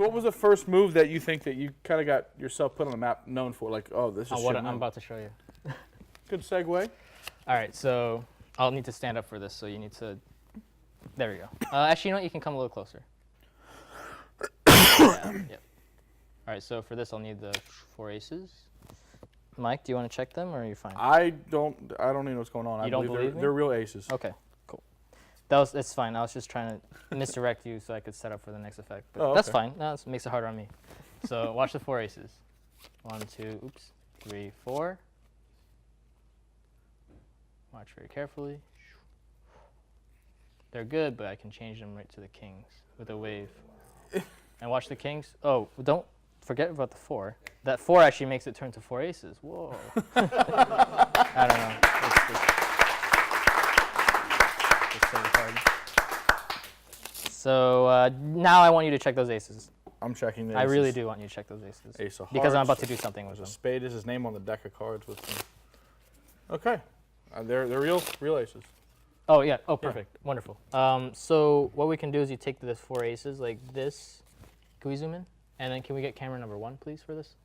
So what was the first move that you think that you kind of got yourself put on the map known for? Like, oh, this is what Shim. I'm about to show you. Good segue. All right, so I'll need to stand up for this, so you need to, there we go. Actually, you know what, you can come a little closer. Yep. All right, so for this, I'll need the 4 aces. Mike, do you want to check them, or are you fine? I don't even know what's going on. You don't believe me? They're real aces. Okay, cool. That's fine. I was just trying to misdirect you so I could set up for the next effect. But Oh, that's okay. fine. No, it makes it harder on me. So watch the 4 aces. 1, 2, 3, 4. Watch very carefully. They're good, but I can change them right to the kings with a wave. And watch the kings. Oh, don't forget about the 4. That 4 actually makes it turn to 4 aces. Whoa. I don't know. It's so hard. So now I want you to check those aces. I'm checking the I aces. really do want you to check those aces. Ace of hearts. Because I'm about to do something with them. Spade is his name on the deck of cards with him. Okay. They're real aces. Oh, yeah. Oh, perfect. Yeah. Wonderful. So what we can do is you take the 4 aces like this. Can we zoom in? And then can we get camera number 1, please, for this?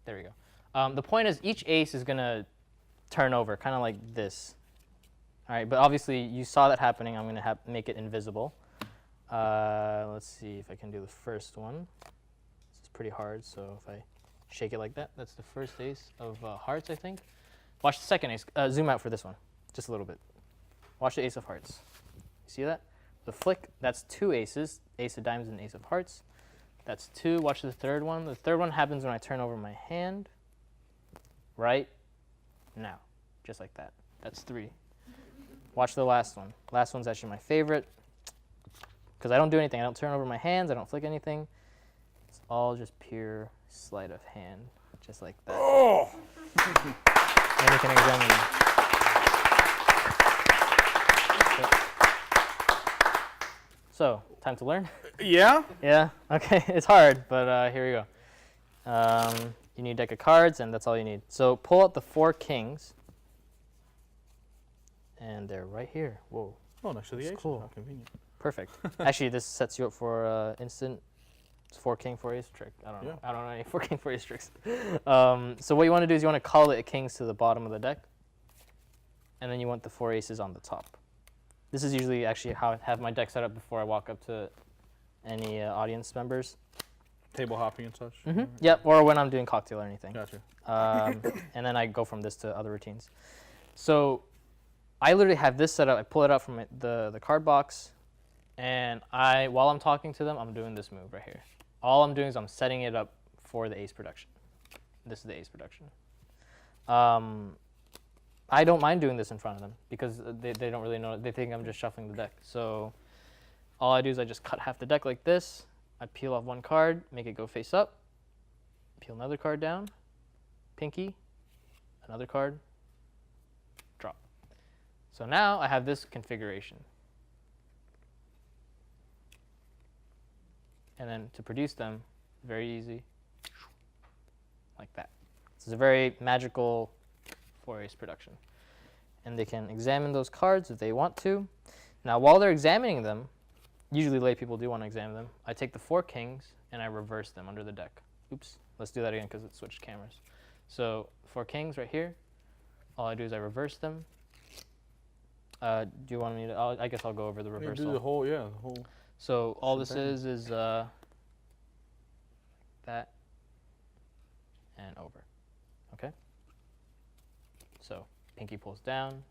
There we go. The point is each ace is going to turn over, kind of like this. All right, but obviously you saw that happening. I'm going to make it invisible. Let's see if I can do the first one. This is pretty hard, so if I shake it like that, that's the first ace of hearts, I think. Watch the second ace. Zoom out for this one, just a little bit. Watch the ace of hearts. You see that? The flick, that's 2 aces, ace of diamonds and ace of hearts. That's 2. Watch the third one. The third one happens when I turn over my hand. Right now, just like that. That's 3. Watch the last one. Last one's actually my favorite because I don't do anything. I don't turn over my hands. I don't flick anything. It's all just pure sleight of hand, just like that. Oh! And you can examine them. So, time to learn? Yeah? Yeah? Okay, it's hard, but here we go. You need a deck of cards, and that's all you need. So pull out the 4 kings, and they're right here. Whoa. Oh, next to the ace. Cool. How convenient. Perfect. Actually, this sets you up for instant 4 king, 4 ace trick. I don't know. Yeah. I don't know any 4 king, 4 ace tricks. So what you want to do is you want to call it kings to the bottom of the deck, and then you want the 4 aces on the top. This is usually actually how I have my deck set up before I walk up to any audience members. Table hopping and such. Mm-hmm. Yep, or when I'm doing cocktail or anything. Gotcha. And then I go from this to other routines. So I literally have this set up. I pull it out from the card box, and while I'm talking to them, I'm doing this move right here. All I'm doing is I'm setting it up for the ace production. This is the ace production. I don't mind doing this in front of them because they don't really know. They think I'm just shuffling the deck. So all I do is I just cut half the deck like this. I peel off 1 card, make it go face up, peel another card down, pinky, another card, drop. So now I have this configuration. And then to produce them, very easy, like that. This is a very magical 4 ace production. And they can examine those cards if they want to. Now while they're examining them, usually lay people do want to examine them, I take the 4 kings and I reverse them under the deck. Oops, let's do that again because it switched cameras. So 4 kings right here, all I do is I reverse them. Do you want me to, I guess I'll go over the reversal. Do the whole, yeah, the whole. So all this is that and over, okay? So pinky pulls down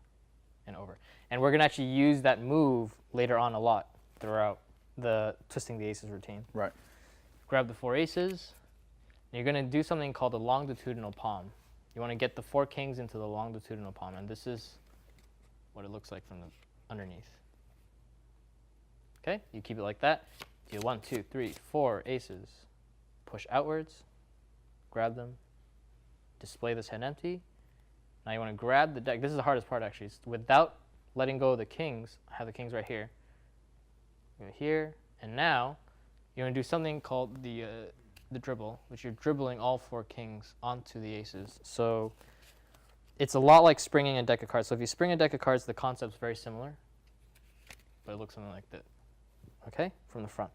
and over. And we're gonna actually use that move later on a lot throughout the twisting the aces routine. Right. Grab the 4 aces, and you're gonna do something called a longitudinal palm. You wanna get the 4 kings into the longitudinal palm, and this is what it looks like from the underneath. Okay, you keep it like that. Do 1, 2, 3, 4 aces. Push outwards, grab them, display this hand empty. Now you want to grab the deck. This is the hardest part actually. It's without letting go of the kings, I have the kings right here. Go here, and now you're going to do something called the dribble, which you're dribbling all 4 kings onto the aces. So it's a lot like springing a deck of cards. So if you spring a deck of cards, the concept's very similar, but it looks something like that. Okay, from the front.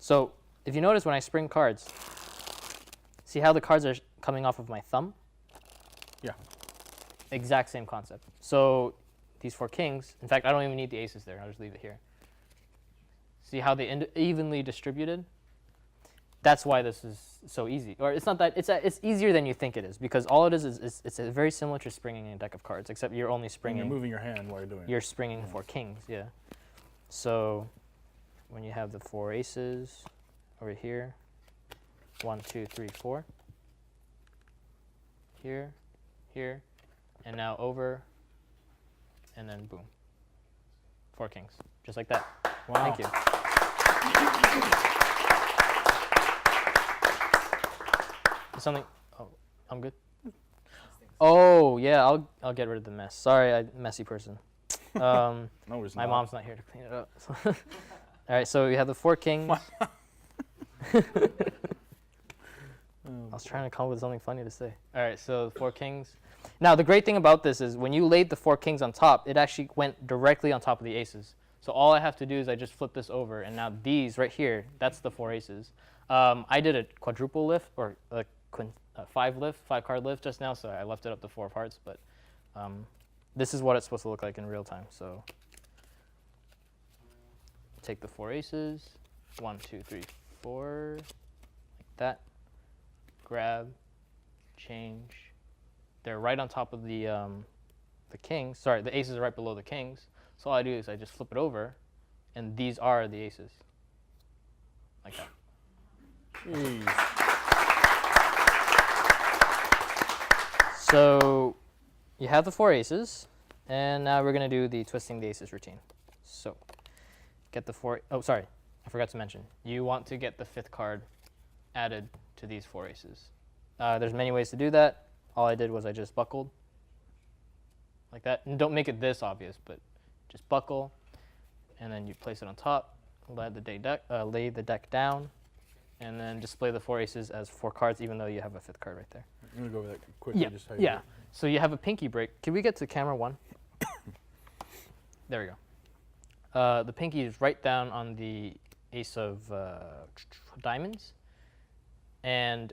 So if you notice when I spring cards, see how the cards are coming off of my thumb? Yeah. Exact same concept. So these 4 kings, in fact, I don't even need the aces there. I'll just leave it here. See how they evenly distributed? That's why this is so easy. Or it's not that, it's easier than you think it is, because all it is it's very similar to springing a deck of cards, except you're only And springing. you're moving your hand while you're doing it. You're springing 4 kings, yeah. So when you have the 4 aces over here, 1, 2, 3, 4. Here, here, and now over, and then boom. 4 kings, just like that. Wow. Thank you. Something. Oh, I'm good. Oh yeah, I'll get rid of the mess. Sorry, I'm a messy person. No, it's My not. mom's not here to clean it up. All right, so we have the 4 kings. I was trying to come up with something funny to say. All right, so the 4 kings. Now the great thing about this is when you laid the 4 kings on top, it actually went directly on top of the aces. So all I have to do is I just flip this over, and now these right here, that's the 4 aces. I did a quadruple lift or a 5 card lift just now, so I left it up to 4 of hearts, but this is what it's supposed to look like in real time. So take the 4 aces, 1, 2, 3, 4, like that. Grab, change. They're right on top of the kings. Sorry, the aces are right below the kings. So all I do is I just flip it over, and these are the aces, like that. Jeez. So you have the 4 aces, and now we're going to do the twisting the aces routine. So get the 4. Oh, sorry, I forgot to mention. You want to get the 5th card added to these 4 aces. There's many ways to do that. All I did was I just buckled like that. And don't make it this obvious, but just buckle, and then you place it on top, lay the deck down, and then display the 4 aces as 4 cards, even though you have a 5th card right there. I'm going to go over that quickly. Yeah, Just how you yeah. do it. So you have a pinky break. Can we get to camera 1? There we go. The pinky is right down on the ace of diamonds, and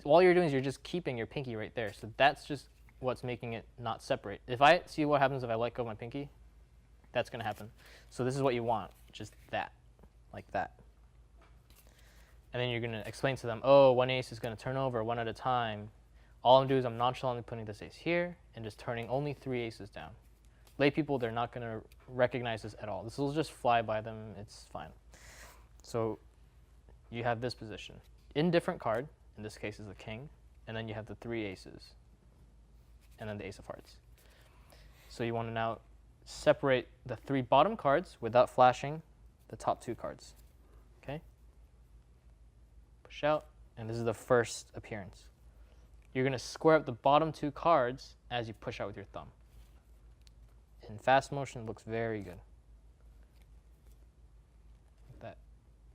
all you're doing is you're just keeping your pinky right there. So that's just what's making it not separate. If I see what happens if I let go of my pinky, that's going to happen. So this is what you want, just that, like that. And then you're going to explain to them, oh, 1 ace is going to turn over 1 at a time. All I'm doing is I'm nonchalantly putting this ace here and just turning only 3 aces down. Lay people, they're not going to recognize this at all. This will just fly by them. It's fine. So you have this position. Indifferent card, in this case is the king, and then you have the 3 aces, and then the ace of hearts. So you want to now separate the 3 bottom cards without flashing the top 2 cards. Okay? Push out, and this is the first appearance. You're going to square up the bottom 2 cards as you push out with your thumb. In fast motion, it looks very good. Like that.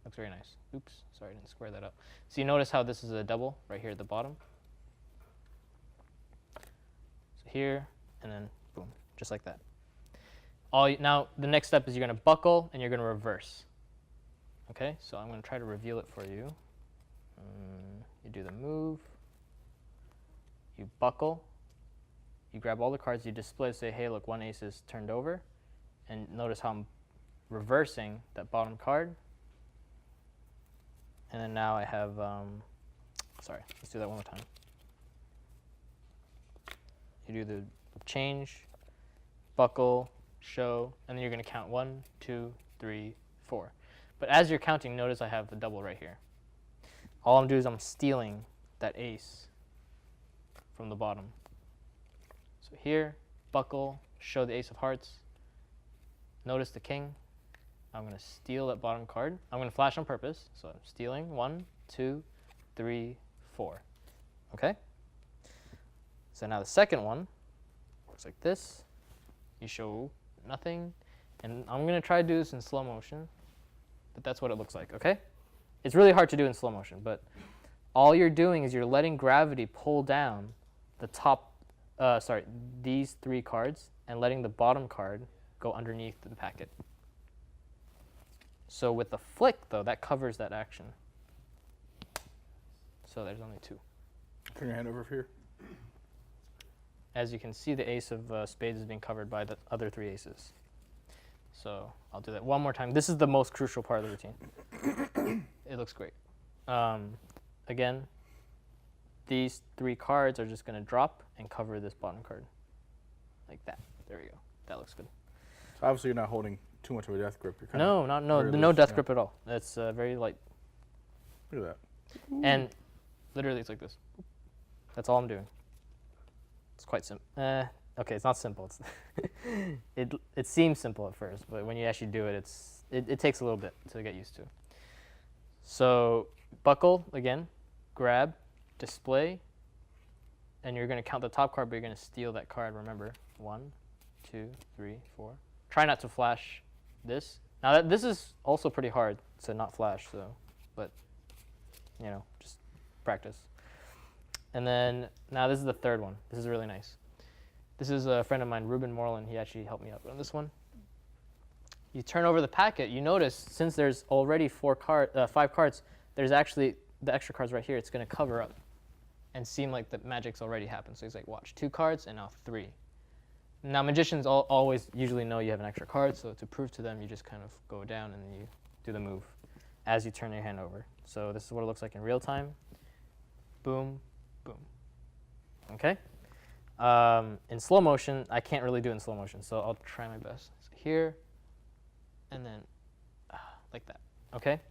Looks very nice. Oops, sorry, I didn't square that up. So you notice how this is a double right here at the bottom? So here, and then boom, just like that. Now, the next step is you're going to buckle, and you're going to reverse. Okay, so I'm going to try to reveal it for you. You do the move. You buckle. You grab all the cards, you display, say, hey, look, 1 ace is turned over. And notice how I'm reversing that bottom card. And then now I have, sorry, let's do that one more time. You do the change, buckle, show, and then you're going to count 1, 2, 3, 4. But as you're counting, notice I have the double right here. All I'm doing is I'm stealing that ace from the bottom. So here, buckle, show the ace of hearts. Notice the king. I'm going to steal that bottom card. I'm going to flash on purpose. So I'm stealing 1, 2, 3, 4. Okay? So now the second one looks like this. You show nothing. And I'm going to try to do this in slow motion. But that's what it looks like, okay? It's really hard to do in slow motion, but all you're doing is you're letting gravity pull down the top, these 3 cards and letting the bottom card go underneath the packet. So with the flick, though, that covers that action. So there's only 2. Turn your hand over here. As you can see, the ace of spades is being covered by the other 3 aces. So I'll do that one more time. This is the most crucial part of the routine. It looks great. Again, these 3 cards are just going to drop and cover this bottom card. Like that. There we go. That looks good. So obviously you're not holding too much of a death grip. You're No death grip at all. It's very light. Look at that. And literally it's like this. That's all I'm doing. It's quite simple. Okay, it's not simple. It's it seems simple at first, but when you actually do it, it takes a little bit to get used to. So buckle again, grab, display, and you're going to count the top card, but you're going to steal that card. Remember, 1, 2, 3, 4. Try not to flash this. Now this is also pretty hard to not flash, so, but just practice. And then now this is the third one. This is really nice. This is a friend of mine, Ruben Moreland. He actually helped me out on this one. You turn over the packet. You notice since there's already 5 cards, there's actually the extra cards right here. It's going to cover up and seem like the magic's already happened. So he's like, watch, 2 cards and now 3. Now magicians always usually know you have an extra card. So to prove to them, you just kind of go down and you do the move as you turn your hand over. So this is what it looks like in real time. Boom, boom. Okay. In slow motion, I can't really do it in slow motion, so I'll try my best. So here, and then like that. Okay.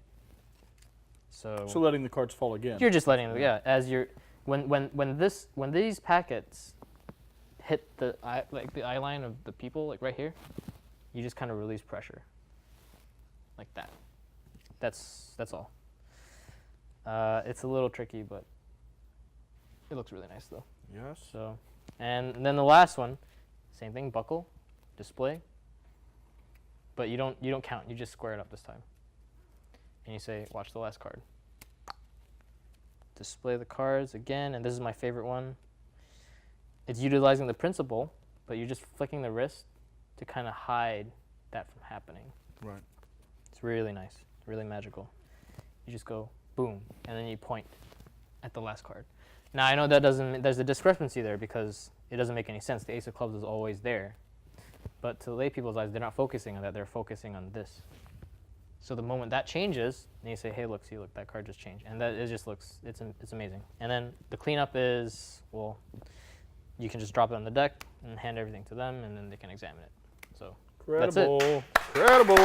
So letting the cards fall again. you're just letting them, yeah. As you're when these packets hit the eye line of the people, like right here, you just kind of release pressure, like that. That's all. It's a little tricky, but it looks really nice though. Yes. So, and then the last one, same thing, buckle, display. But you don't count. You just square it up this time. And you say, watch the last card. Display the cards again, and this is my favorite one. It's utilizing the principle, but you're just flicking the wrist to kind of hide that from happening. Right. It's really nice, really magical. You just go boom, and then you point at the last card. Now I know that there's a discrepancy there because it doesn't make any sense. The ace of clubs is always there. But to lay people's eyes, they're not focusing on that, they're focusing on this. So the moment that changes, then you say, hey, look, see, look, that card just changed. And that it just looks, it's amazing. And then the cleanup is, well, you can just drop it on the deck and hand everything to them, and then they can examine it. So Incredible. that's it. Incredible.